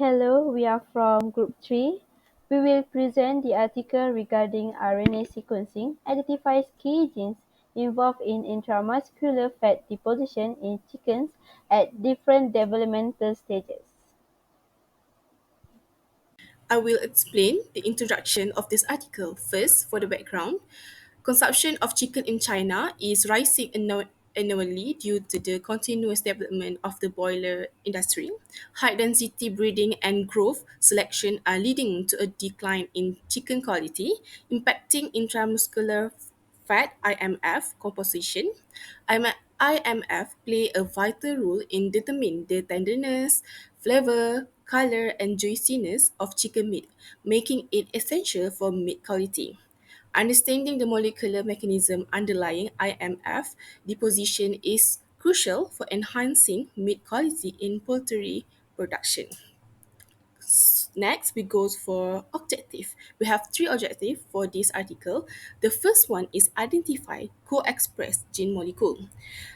Hello, we are from Group 3. We will present the article regarding RNA sequencing identifies key genes involved in intramuscular fat deposition in chickens at different developmental stages. I will explain the introduction of this article. First, for the background, consumption of chicken in China is rising annually due to the continuous development of the broiler industry. High density breeding and growth selection are leading to a decline in chicken quality, impacting intramuscular fat (IMF) composition. IMF play a vital role in determining the tenderness, flavor, color, and juiciness of chicken meat, making it essential for meat quality. Understanding the molecular mechanism underlying IMF deposition is crucial for enhancing meat quality in poultry production. Next, we go for objective. We have three objectives for this article. The first one is identify co-expressed gene molecule.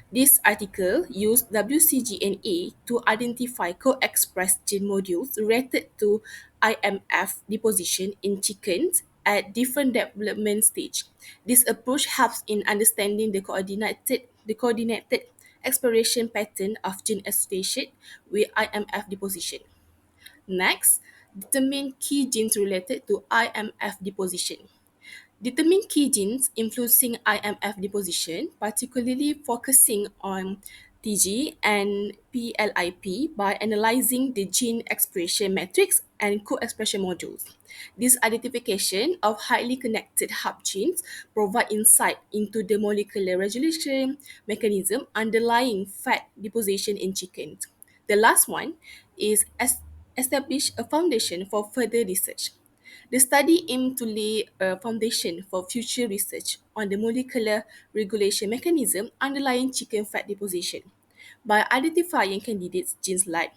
This article used WCGNA to identify co-expressed gene modules related to IMF deposition in chickens at different development stage. This approach helps in understanding the coordinated exploration pattern of gene association with IMF deposition. Next, determine key genes related to IMF deposition. Determine key genes influencing IMF deposition, particularly focusing on TG and PLIP by analyzing the gene expression matrix and co-expression modules. This identification of highly connected hub genes provide insight into the molecular regulation mechanism underlying fat deposition in chickens. The last one is establish a foundation for further research. The study aimed to lay a foundation for future research on the molecular regulation mechanism underlying chicken fat deposition. By identifying candidates genes like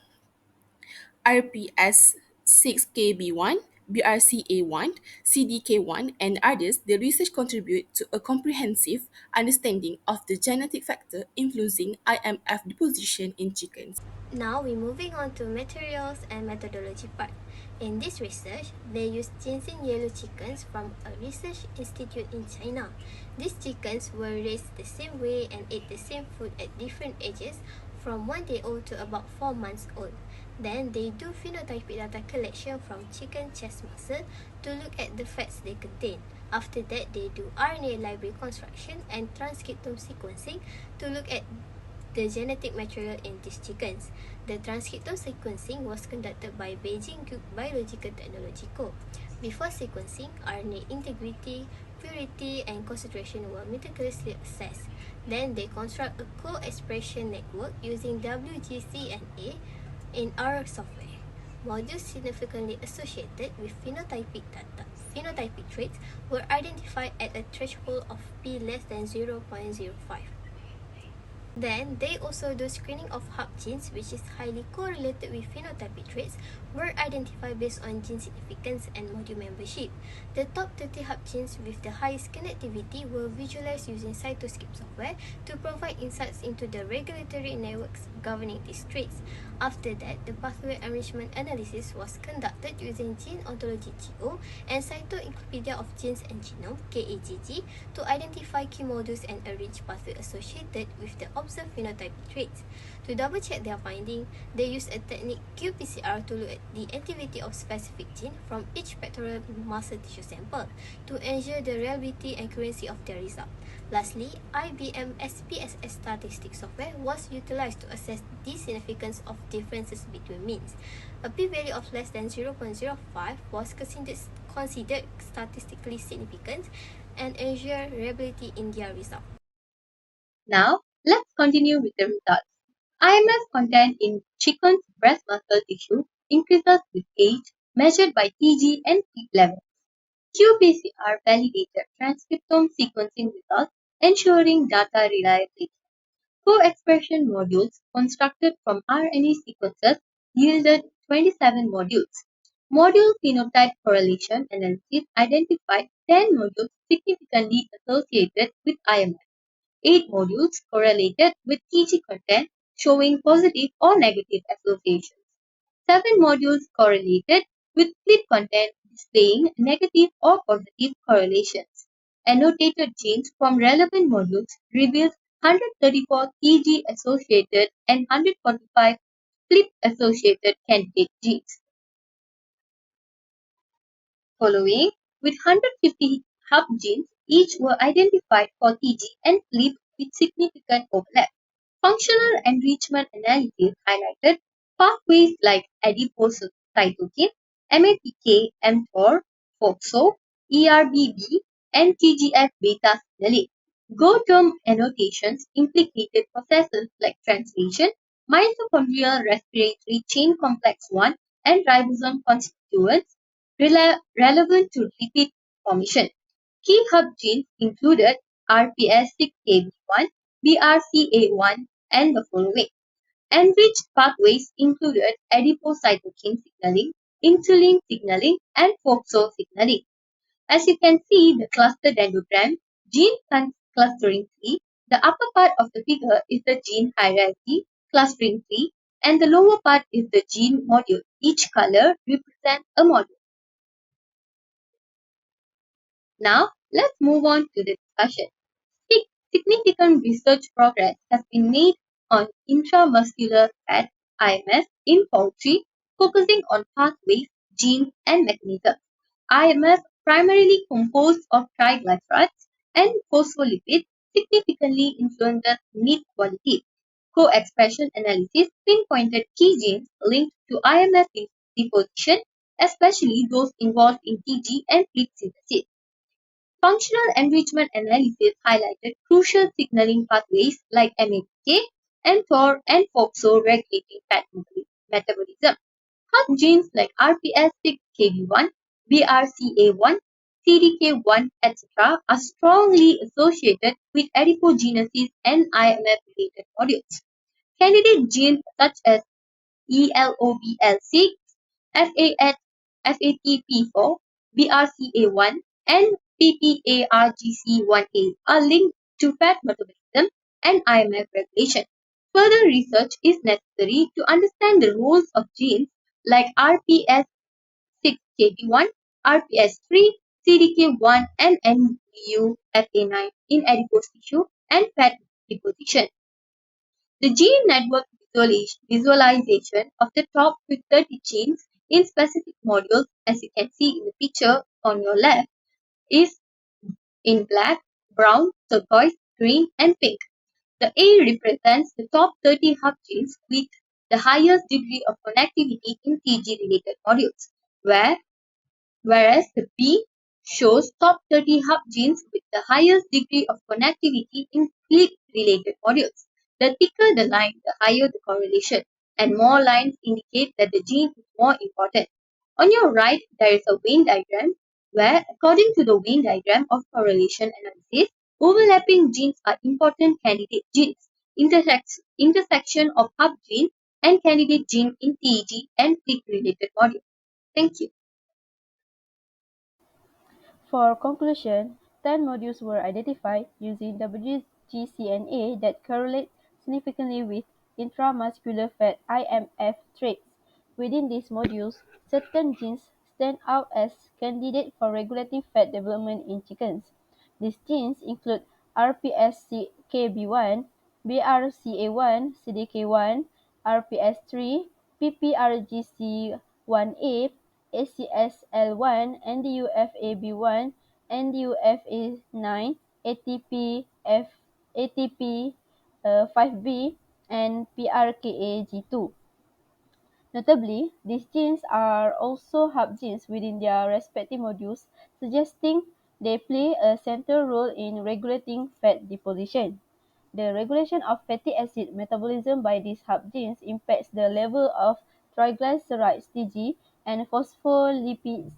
RPS6KB1, BRCA1, CDK1, and others, the research contribute to a comprehensive understanding of the genetic factor influencing IMF deposition in chickens. Now we're moving on to materials and methodology part. In this research, they used ginseng yellow chickens from a research institute in China. These chickens were raised the same way and ate the same food at different ages from 1 day old to about 4 months old. Then they do phenotypic data collection from chicken chest muscle to look at the fats they contain. After that, they do RNA library construction and transcriptome sequencing to look at the genetic material in these chickens. The transcriptome sequencing was conducted by Beijing Group Biological Technology Co. Before sequencing, RNA integrity, purity, and concentration were meticulously assessed. Then they construct a co-expression network using WGCNA in R software. Modules significantly associated with phenotypic traits were identified at a threshold of p less than 0.05. Then, they also do screening of hub genes, which is highly correlated with phenotypic traits, were identified based on gene significance and module membership. The top 30 hub genes with the highest connectivity were visualized using cytoscape software to provide insights into the regulatory networks governing these traits. After that, the pathway arrangement analysis was conducted using Gene Ontology GO and Cytoencyclopedia of Genes and Genome (KAGG) to identify key modules and arrange pathway associated with the observed phenotypic traits. To double-check their finding, they used a technique qPCR to look at the activity of specific gene from each pectoral muscle tissue sample to ensure the reliability and accuracy of their result. Lastly, IBM SPSS statistics software was utilized to assess the significance of differences between means. A p-value of less than 0.05 was considered statistically significant and ensure reliability in their result. Now, let's continue with the results. IMS content in chicken's breast muscle tissue increases with age, measured by TG and peak levels. qPCR validated transcriptome sequencing results, ensuring data reliability. Co-expression modules constructed from RNA sequences yielded 27 modules. Module phenotype correlation analysis identified 10 modules significantly associated with IMS. 8 modules correlated with TG content, showing positive or negative associations. 7 modules correlated, with flip content displaying negative or positive correlations. Annotated genes from relevant modules reveals 134 TG-associated and 145 flip-associated candidate genes. Following, with 150 hub genes, each were identified for TG and flip with significant overlap. Functional enrichment analysis highlighted pathways like adipocytokine, MAPK, mTOR, FOXO, ERBB, and TGF-beta signaling. Go-term annotations implicated processes like translation, mitochondrial respiratory chain complex 1, and ribosome constituents relevant to lipid formation. Key hub genes included RPS6KB1, BRCA1, and the following. Enriched pathways included adipocytokine signaling, insulin signaling, and FOXO signaling. As you can see the cluster dendrogram, gene clustering tree, the upper part of the figure is the gene hierarchy clustering tree, and the lower part is the gene module. Each color represents a module. Now, let's move on to the discussion. Significant research progress has been made on intramuscular fat (IMF) in poultry, focusing on pathways, genes, and mechanisms. IMF, primarily composed of triglycerides and phospholipids, significantly influences meat quality. Co-expression analysis pinpointed key genes linked to IMF deposition, especially those involved in TG and PLIP synthesis. Functional enrichment analysis highlighted crucial signaling pathways like MAPK, mTOR, and FOXO regulating fat metabolism. Hub genes like RPS6KB1, BRCA1, CDK1, etc. are strongly associated with adipogenesis and IMF-related modules. Candidate genes such as ELOBL6, FATP4, BRCA1, and PPARGC1A are linked to fat metabolism and IMF regulation. Further research is necessary to understand the roles of genes like RPS6KB1, RPS3, CDK1, and NBUFA9 in adipose tissue and fat deposition. The gene network visualization of the top 30 genes in specific modules, as you can see in the picture on your left, is in black, brown, turquoise, green, and pink. The A represents the top 30 hub genes with the highest degree of connectivity in TG-related modules, whereas the B shows top 30 hub genes with the highest degree of connectivity in click-related modules. The thicker the line, the higher the correlation, and more lines indicate that the gene is more important. On your right, there is a Venn diagram where, according to the Venn diagram of correlation analysis, overlapping genes are important candidate genes. Intersection of hub gene and candidate gene in TEG and click-related modules. Thank you. For conclusion, 10 modules were identified using WGCNA that correlate significantly with intramuscular fat (IMF) traits. Within these modules, certain genes stand out as candidates for regulating fat development in chickens. These genes include RPSKB1, BRCA1, CDK1, RPS3, PPRGC1A, ACSL1, NDUFAB1, NDUFA9, ATP5B, and PRKAG2. Notably, these genes are also hub genes within their respective modules, suggesting they play a central role in regulating fat deposition. The regulation of fatty acid metabolism by these hub genes impacts the level of triglycerides (TG) and phospholipids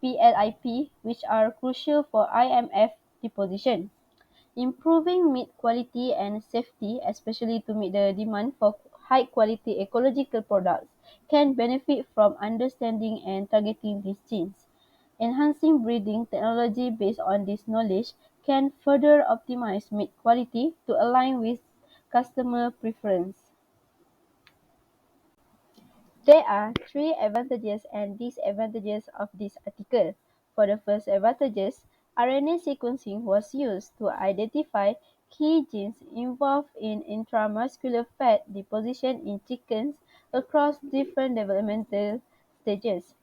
(PLIP), which are crucial for IMF deposition. Improving meat quality and safety, especially to meet the demand for high-quality ecological products, can benefit from understanding and targeting these genes. Enhancing breeding technology based on this knowledge can further optimize meat quality to align with customer preference. There are three advantages and disadvantages of this article. For the first advantages, RNA sequencing was used to identify key genes involved in intramuscular fat deposition in chickens across different developmental stages.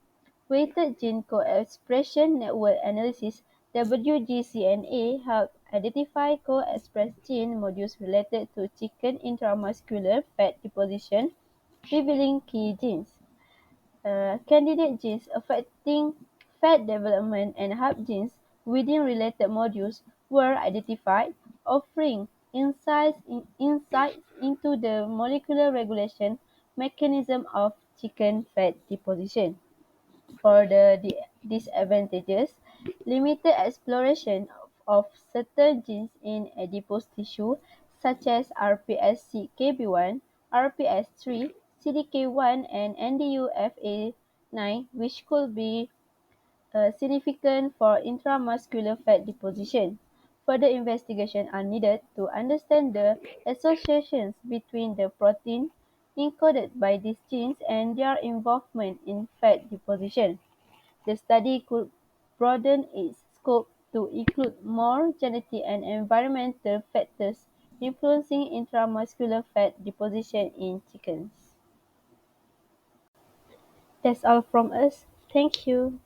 Weighted gene co-expression network analysis (WGCNA) helped identify co-expressed gene modules related to chicken intramuscular fat deposition, revealing key genes. Candidate genes affecting fat development and hub genes within related modules were identified, offering insights into the molecular regulation mechanism of chicken fat deposition. For the disadvantages, limited exploration of certain genes in adipose tissue such as RPS-CKB1, RPS3, CDK1 and NDUFA9 which could be significant for intramuscular fat deposition. Further investigation are needed to understand the associations between the protein encoded by these genes and their involvement in fat deposition. The study could broaden its scope to include more genetic and environmental factors influencing intramuscular fat deposition in chickens. That's all from us. Thank you.